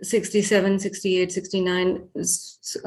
67, 68, 69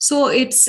So it's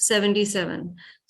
77।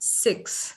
6,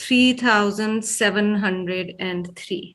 3703।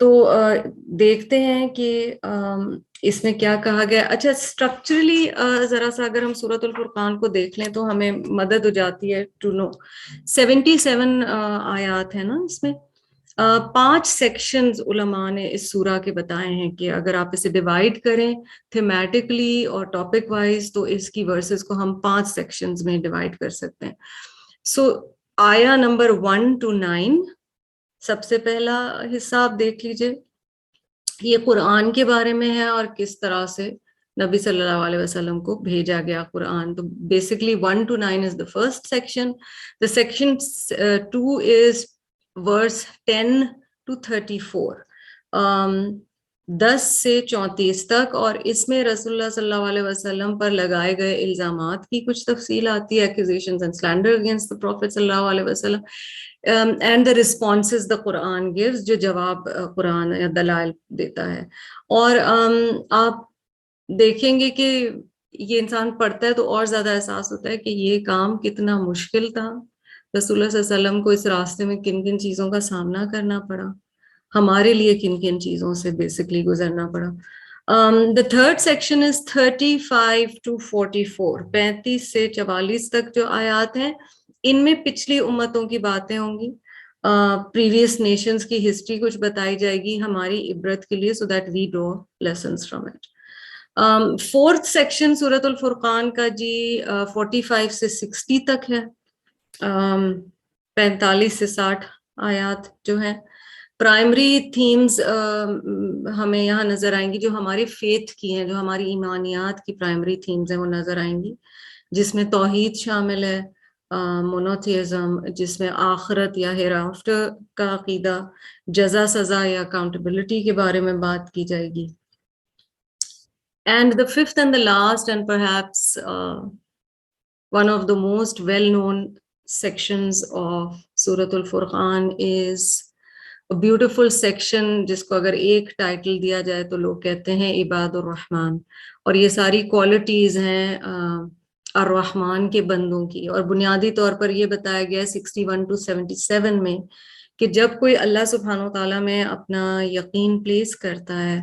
تو دیکھتے ہیں کہ اس میں کیا کہا گیا. اچھا اسٹرکچرلی ذرا سا اگر ہم سورۃ الفرقان کو دیکھ لیں تو ہمیں مدد ہو جاتی ہے ٹو نو. 77 آیات ہیں نا اس میں. 5 سیکشنز علماء نے اس سورہ کے بتائے ہیں کہ اگر آپ اسے ڈیوائڈ کریں تھیمیٹکلی اور ٹاپک وائز تو اس کی ورسز کو ہم 5 سیکشنز میں ڈیوائڈ کر سکتے ہیں. سو آیا نمبر 1 to 9 سب سے پہلا حصہ آپ دیکھ لیجئے. یہ قرآن کے بارے میں ہے اور کس طرح سے نبی صلی اللہ علیہ وسلم کو بھیجا گیا قرآن. تو basically 1 to 9 is the first section. The section 2 is verse 10 to 34. 10 سے 34 تک, اور اس میں رسول اللہ صلی اللہ علیہ وسلم پر لگائے گئے الزامات کی کچھ تفصیل آتی ہے. accusations and slander against the Prophet صلی اللہ علیہ وسلم and the responses the Quran gives, جو جواب قرآن یا دلائل دیتا ہے. اور آپ دیکھیں گے کہ یہ انسان پڑھتا ہے تو اور زیادہ احساس ہوتا ہے کہ یہ کام کتنا مشکل تھا. رسول اللہ صلی اللہ علیہ وسلم کو اس راستے میں کن کن چیزوں کا سامنا کرنا پڑا, ہمارے لیے کن کن چیزوں سے بیسکلی گزرنا پڑا. The third section is 35 to 44. 35 سے 44 تک جو آیات ہیں ان میں پچھلی امتوں کی باتیں ہوں گی, پریویس نیشنز کی ہسٹری کچھ بتائی جائے گی ہماری عبرت کے لیے, so that we draw lessons from it. Fourth section سورۃ الفرقان کا جی 45 سے 60 تک ہے. 45 سے 60 آیات جو ہیں. پرائمری تھیمز ہمیں یہاں نظر آئیں گی جو ہمارے فیتھ کی ہیں, جو ہماری ایمانیات کی پرائمری تھیمز ہیں وہ نظر آئیں گی, جس میں توحید شامل ہے, مونوتھیزم, جس میں آخرت یا ہیر آفٹر کا عقیدہ, جزا سزا یا اکاؤنٹیبلٹی کے بارے میں بات کی جائے گی. And the fifth and the last and perhaps one of the most well-known sections of Surah Al-Furqan is a beautiful section جس کو اگر ایک ٹائٹل دیا جائے تو لوگ کہتے ہیں عباد الرحمن, اور یہ ساری کوالٹیز ہیں الرحمن کے بندوں کی. اور بنیادی طور پر یہ بتایا گیا 61 to 77 میں کہ جب کوئی اللہ سبحانہ و تعالیٰ میں اپنا یقین پلیس کرتا ہے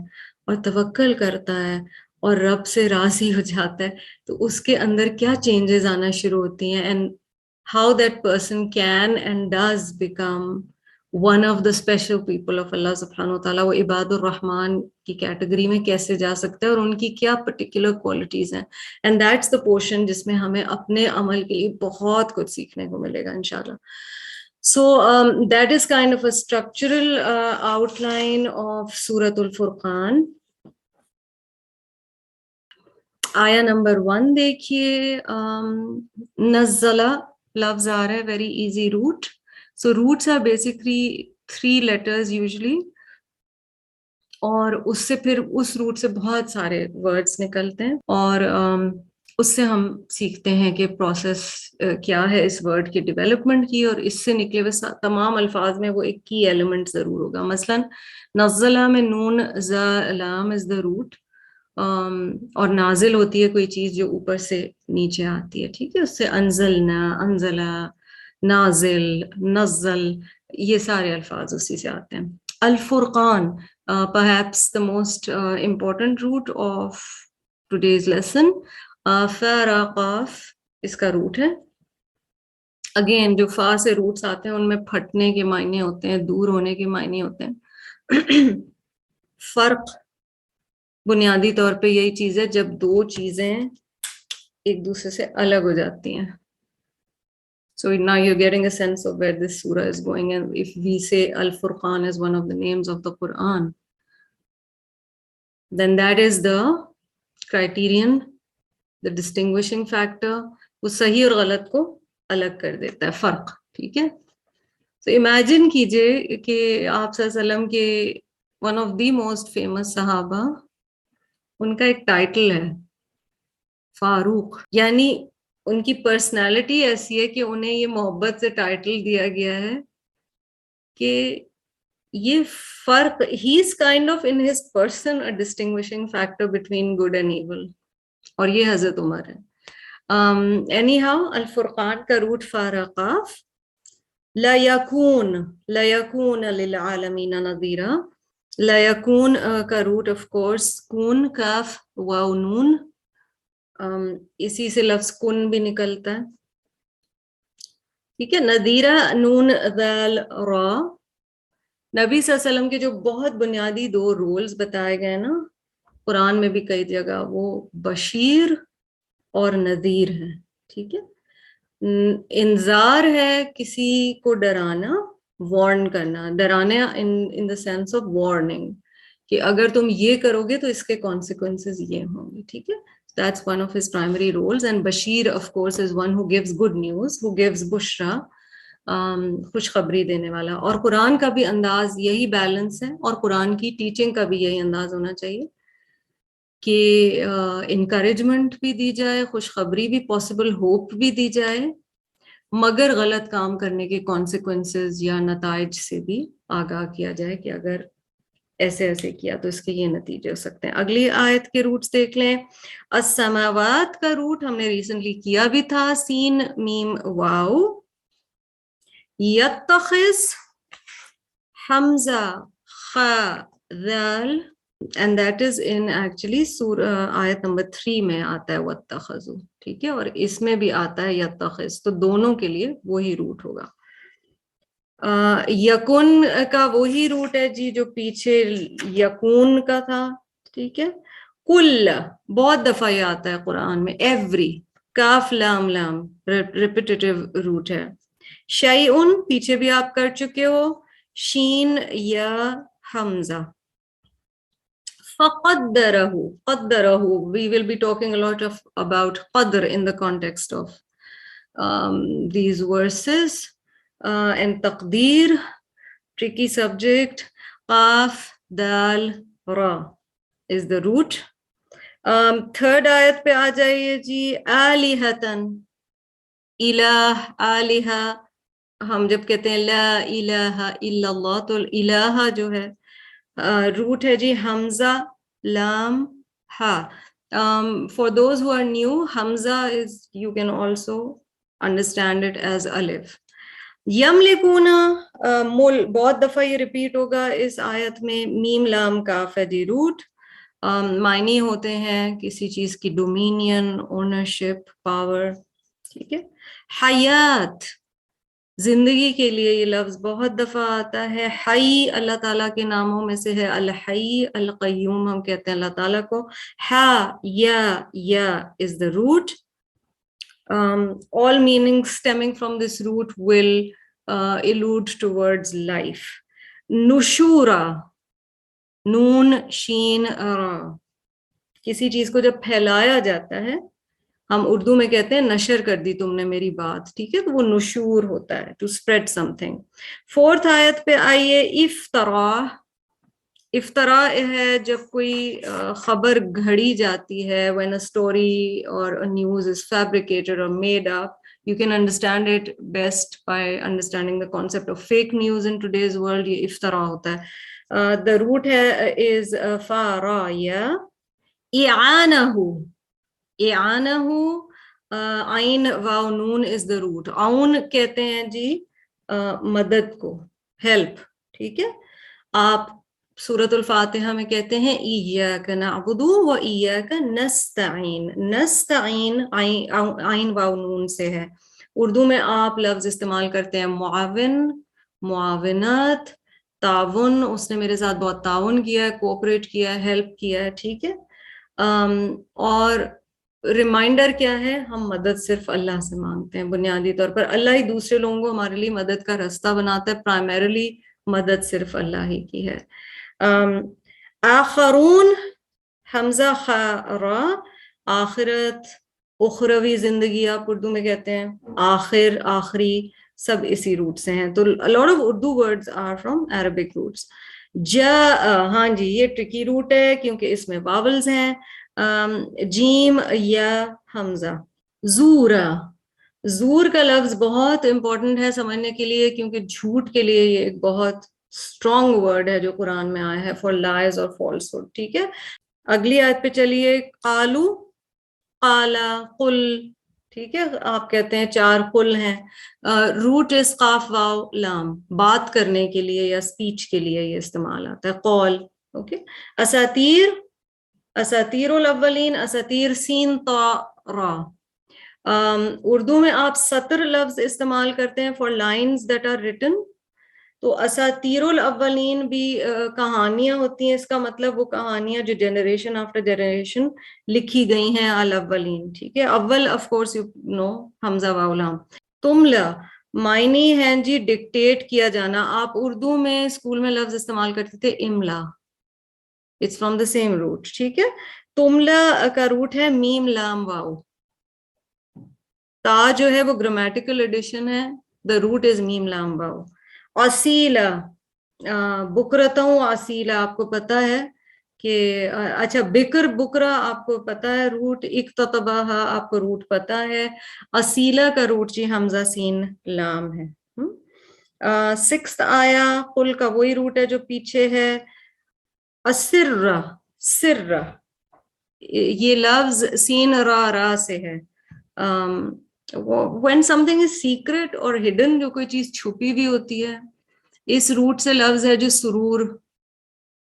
اور توکل کرتا ہے اور رب سے راضی ہو جاتا ہے تو اس کے اندر کیا چینجز آنا شروع ہوتی ہیں, and how that person can and does become one of the special people of Allah سبحانہ و تعالیٰ. وہ عباد الرحمن کی کیٹیگری میں کیسے جا سکتا ہے اور ان کی کیا پرٹیکولر کوالٹیز ہیں, اینڈ دیٹس دا پورشن جس میں ہمیں اپنے عمل کے لیے بہت کچھ سیکھنے کو ملے گا انشاءاللہ. So that is kind of a structural outline of Surah Al-Furqan. آیا نمبر 1 دیکھیے, نزلہ لفظ آ رہا ہے, very easy root. So roots are basically 3 letters usually, اور اس سے پھر اس روٹ سے بہت سارے ورڈز نکلتے ہیں, اور اس سے ہم سیکھتے ہیں کہ پروسیس کیا ہے اس ورڈ کی ڈیولپمنٹ کی, اور اس سے نکلے ہوئے تمام الفاظ میں وہ ایک کی ایلیمنٹ ضرور ہوگا. مثلا نزلہ میں نون ز لام از دا روٹ, اور نازل ہوتی ہے کوئی چیز جو اوپر سے نیچے آتی ہے, ٹھیک ہے, اس سے انزلنا, انزلہ, نازل, نزل, یہ سارے الفاظ اسی سے آتے ہیں. الفرقان perhaps the most important root of today's lesson. فرقاف اس کا روٹ ہے. اگین جو فا سے روٹس آتے ہیں ان میں پھٹنے کے معنی ہوتے ہیں, دور ہونے کے معنی ہوتے ہیں. فرق بنیادی طور پہ یہی چیز ہے جب دو چیزیں ایک دوسرے سے الگ ہو جاتی ہیں. So now you're getting a sense of where this surah is going, and if we say Al-Furqan is one of the names of the Quran, then that is the criterion, the distinguishing factor. وہ صحیح اور غلط کو الگ کر دیتا ہے, فرق, ٹھیک ہے. So imagine کیجئے کہ آپ صلی اللہ علیہ وسلم کے one of the most famous صحابہ, ان کا ایک ٹائٹل ہے فاروق, یعنی ان کی پرسنالٹی ایسی ہے کہ انہیں یہ محبت سے ٹائٹل دیا گیا ہے کہ یہ فرق, he is kind of in his person a distinguishing factor between good and evil, اور یہ حضرت عمر ہے. اینی ہاؤ الفرقان کا روٹ فارقاف, لا يكون للعالمین نذیرا. لا یکون کا روٹ آف کورس کون کاف واو نون، اسی سے لفظ کن بھی نکلتا ہے. ٹھیک ہے. نذیرا نون ذال را. نبی صلی اللہ علیہ وسلم کے جو بہت بنیادی 2 رولز بتائے گئے نا قرآن میں بھی کئی جگہ، وہ بشیر اور نذیر ہے. ٹھیک ہے. انذار ہے کسی کو ڈرانا، وارن کرنا، ڈرانا ان دا سینس آف وارننگ کہ اگر تم یہ کرو گے تو اس کے کانسیکوینسز یہ ہوں گے. ٹھیک ہے. That's one of his primary roles. And Bashir, of course, is one who gives good news, who gives bushra, خوشخبری دینے والا. اور قرآن کا بھی انداز یہی بیلنس ہے، اور قرآن کی ٹیچنگ کا بھی یہی انداز ہونا چاہیے کہ انکریجمنٹ بھی دی جائے، خوشخبری بھی پاسبل، ہوپ بھی دی جائے، مگر غلط کام کرنے کے کانسیکوینسز یا نتائج سے بھی آگاہ کیا جائے کہ اگر ایسے ایسے کیا تو اس کے یہ نتیجے ہو سکتے ہیں. اگلی آیت کے روٹس دیکھ لیں. السماوات کا روٹ ہم نے ریسنٹلی کیا بھی تھا، سین میم واو. یتخذ حمزہ خا ذال، and that is in actually آیت نمبر 3 میں آتا ہے واتخذوا. ٹھیک ہے. اور اس میں بھی آتا ہے یتخذ، تو دونوں کے لیے وہی روٹ ہوگا. یکن کا وہی روٹ ہے جی جو پیچھے یکون کا تھا. ٹھیک ہے. کل بہت دفعہ یہ آتا ہے قرآن میں، ایوری، کاف لام لام ریپیٹیٹیو روٹ ہے. شیئن پیچھے بھی آپ کر چکے ہو، شین یا حمزہ. فقدرہ، قدرہ، we will be talking a lot about قدر in the context of these verses. And تقدیر tricky subject. قاف دال را is the root. تھرڈ آیت پہ آ جائیے جی. آلہتن، الہ، آلہہ. ہم جب کہتے ہیں لا الہ الا اللہ تو الہ جو ہے روٹ ہے جی حمزہ لام ہا. For those who are new, Hamza is, you can also understand it as alif. یملکونا مل بہت دفعہ یہ ریپیٹ ہوگا اس آیت میں. میم لام کاف ہے جی روٹ. معنی ہوتے ہیں کسی چیز کی ڈومینین، اونرشپ، پاور. ٹھیک ہے. حیات، زندگی کے لیے یہ لفظ بہت دفعہ آتا ہے. حی اللہ تعالیٰ کے ناموں میں سے ہے، الحی القیوم ہم کہتے ہیں اللہ تعالیٰ کو. یا is the root. All meanings stemming from this root will allude towards life. نشورا، نون شین را. کسی چیز کو جب پھیلایا جاتا ہے، ہم اردو میں کہتے ہیں نشر کر دی تم نے میری بات. ٹھیک ہے. تو وہ نشور ہوتا ہے، to spread something. Fourth آیت پہ آئیے. افطرا، افطرا ہے جب کوئی خبر گھڑی جاتی ہے. when a story or a news is fabricated or made up, you can understand it best by understanding the concept of fake news in today's world. یہ افطرا ہوتا ہے. the root is فارایا. اعانہ، اعانہ عین واو نون is the root. عون کہتے ہیں جی مدد کو، help. ٹھیک ہے. آپ سورۃ الفاتحہ میں کہتے ہیں ایاک نعبد و ایاک نستعین. نستعین عین واو نون سے ہے. اردو میں آپ لفظ استعمال کرتے ہیں معاون، معاونت، تعاون. اس نے میرے ساتھ بہت تعاون کیا ہے، کوآپریٹ کیا ہے، ہیلپ کیا ہے. ٹھیک ہے. اور ریمائنڈر کیا ہے؟ ہم مدد صرف اللہ سے مانگتے ہیں بنیادی طور پر. اللہ ہی دوسرے لوگوں کو ہمارے لیے مدد کا رستہ بناتا ہے. پرائمریلی مدد صرف اللہ ہی کی ہے. آخرون حمزہ خارا، آخرت، اخروی زندگی آپ اردو میں کہتے ہیں. آخر، آخری، سب اسی روٹ سے ہیں. تو a lot of Urdu words are from Arabic roots. ہاں جی یہ ٹرکی روٹ ہے کیونکہ اس میں واولز ہیں. جیم یا حمزہ. زورا، زور کا لفظ بہت امپورٹنٹ ہے سمجھنے کے لیے کیونکہ جھوٹ کے لیے یہ ایک بہت اسٹرانگ ورڈ ہے جو قرآن میں آیا ہے فار لائز اور فالس ہوڈ. ٹھیک ہے. اگلی آیت پہ چلیے. قالو، قالا، قل. ٹھیک ہے, آپ کہتے ہیں 4 قل ہیں. روٹ از قاف واو لام, بات کرنے کے لیے یا اسپیچ کے لیے یہ استعمال آتا ہے, قول. اوکے, اساطیر, اساطیر الاولین, اساطیر سین طا را. اردو میں آپ سطر لفظ استعمال کرتے ہیں for lines that are written, تو اساطیر الاولین بھی کہانیاں ہوتی ہیں, اس کا مطلب وہ کہانیاں جو جنریشن آفٹر جنریشن لکھی گئی ہیں الاولین. ٹھیک ہے, اول آف کورس یو نو حمزہ واو لام. تملا معنی ہیں جی ڈکٹیٹ کیا جانا. آپ اردو میں اسکول میں لفظ استعمال کرتے تھے املا, it's from the same root. ٹھیک ہے, تملا کا روٹ ہے میم لام واو. تا جو ہے وہ گرامیٹیکل ایڈیشن ہے, دا روٹ از میم لام واو. اصیلا, بکرتوں اصیلا آپ کو پتا ہے کہ اچھا بکر بکرا آپ کو پتا ہے روٹ, اقتطبہ آپ کو روٹ پتا ہے, اصیلا کا روٹ جی حمزہ سین لام ہے. 6th آیا قل کا وہی روٹ ہے جو پیچھے ہے. اسر, سر, یہ لفظ سین را را سے ہے. when something is secret اور hidden, جو کوئی چیز چھپی ہوئی ہوتی ہے, اس روٹ سے لفظ ہے جو سرور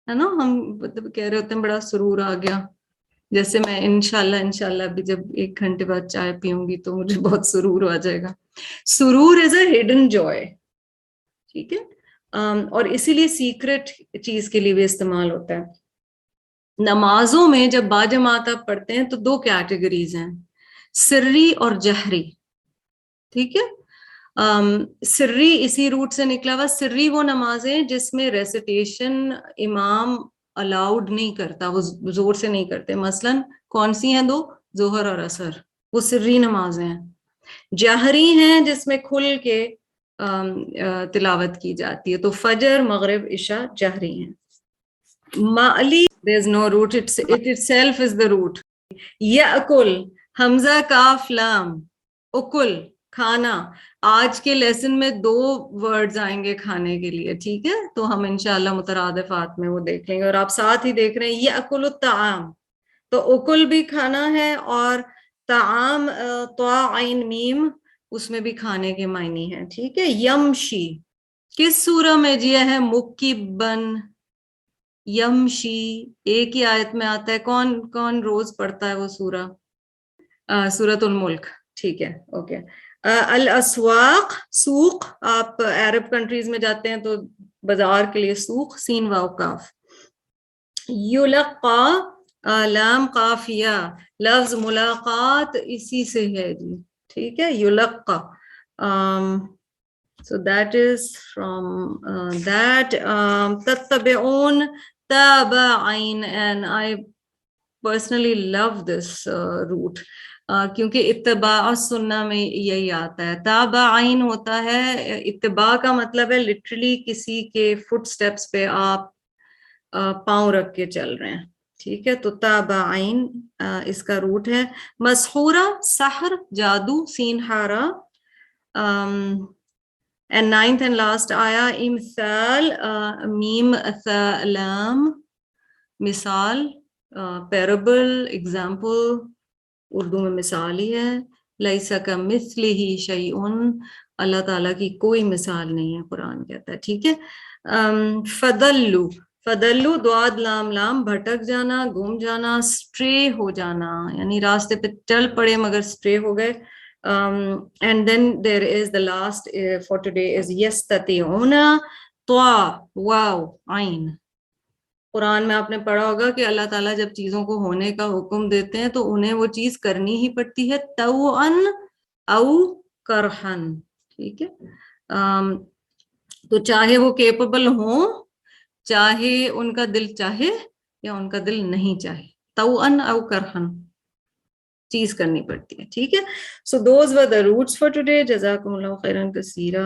ہے نا, ہم مطلب کہہ رہے ہوتے ہیں بڑا سرور آ گیا. جیسے میں انشاءاللہ ابھی جب 1 گھنٹے بعد چائے پیوں گی تو مجھے بہت سرور آ جائے گا. سرور از اے ہڈن جوائے. ٹھیک ہے, اور اسی لیے سیکرٹ چیز کے لیے بھی استعمال ہوتا ہے. نمازوں میں جب باجماعت آپ پڑھتے ہیں تو 2 کیٹیگریز ہیں, سری اور جہری. ٹھیک ہے, سری اسی روٹ سے نکلا ہوا. سری وہ نمازیں جس میں ریسیٹیشن امام الاؤڈ نہیں کرتا, وہ زور سے نہیں کرتے. مثلا کون سی ہیں 2, ظہر اور عصر, وہ سری نمازیں ہیں. جہری ہیں جس میں کھل کے تلاوت کی جاتی ہے, تو فجر مغرب عشاء جہری ہیں. مالی there is no root, it itself is the root. یأکل حمزہ کاف لام, اکل کھانا. آج کے لیسن میں 2 ورڈز آئیں گے کھانے کے لیے. ٹھیک ہے, تو ہم انشاءاللہ مترادفات میں وہ دیکھ لیں گے. اور آپ ساتھ ہی دیکھ رہے ہیں یأکل الطعام, تو اکل بھی کھانا ہے, اور طعام طا عین میم اس میں بھی کھانے کے معنی ہیں. ٹھیک ہے, یمشی کس سورہ میں جی ہے مکبن, یمشی ایک ہی آیت میں آتا ہے. کون کون روز پڑھتا ہے وہ سورہ؟ سورۃ الملک. ٹھیک ہے, اوکے. الاسواق, سوق, آپ عرب کنٹریز میں جاتے ہیں تو بازار کے لیے سوق, سین واو کاف. یلقا لام قافیہ, لفظ ملاقات اسی سے ہے جی. ٹھیک ہے, یلقا. So that is from that. تتبعون تابعین, and I personally love this root کیونکہ اتباع سنہ میں یہی آتا ہے. تابعین ہوتا ہے, اتباع کا مطلب ہے لٹرلی کسی کے فٹ سٹیپس پہ آپ پاؤں رکھ کے چل رہے ہیں. ٹھیک ہے, تو تابعین اس کا روٹ ہے. مسحورہ سحر جادو, سین ہارا. and 9th and last آیا امثال, میم ثا لام, مثال, پیرابل, ایگزامپل, اردو میں مثال ہی ہے. لیس کمثلہ شیء, اللہ تعالیٰ کی کوئی مثال نہیں ہے, قرآن کہتا ہے. ٹھیک ہے. فدلو, فدلو دواد لام لام, بھٹک جانا, گم جانا, اسٹرے ہو جانا, یعنی راستے پہ چل پڑے مگر اسٹرے ہو گئے. And then there is the last for today is یستطیعون, طا واو عین. قرآن میں آپ نے پڑھا ہوگا کہ اللہ تعالیٰ جب چیزوں کو ہونے کا حکم دیتے ہیں تو انہیں وہ چیز کرنی ہی پڑتی ہے, طوعاً او کرہن. ٹھیک ہے, تو چاہے وہ کیپیبل ہوں, چاہے ان کا دل چاہے یا ان کا دل نہیں چاہے, طوعاً او کرہن چیز کرنی پڑتی ہے. ٹھیک ہے, so those were the roots for today. جزاکم اللہ خیرا کثیرا.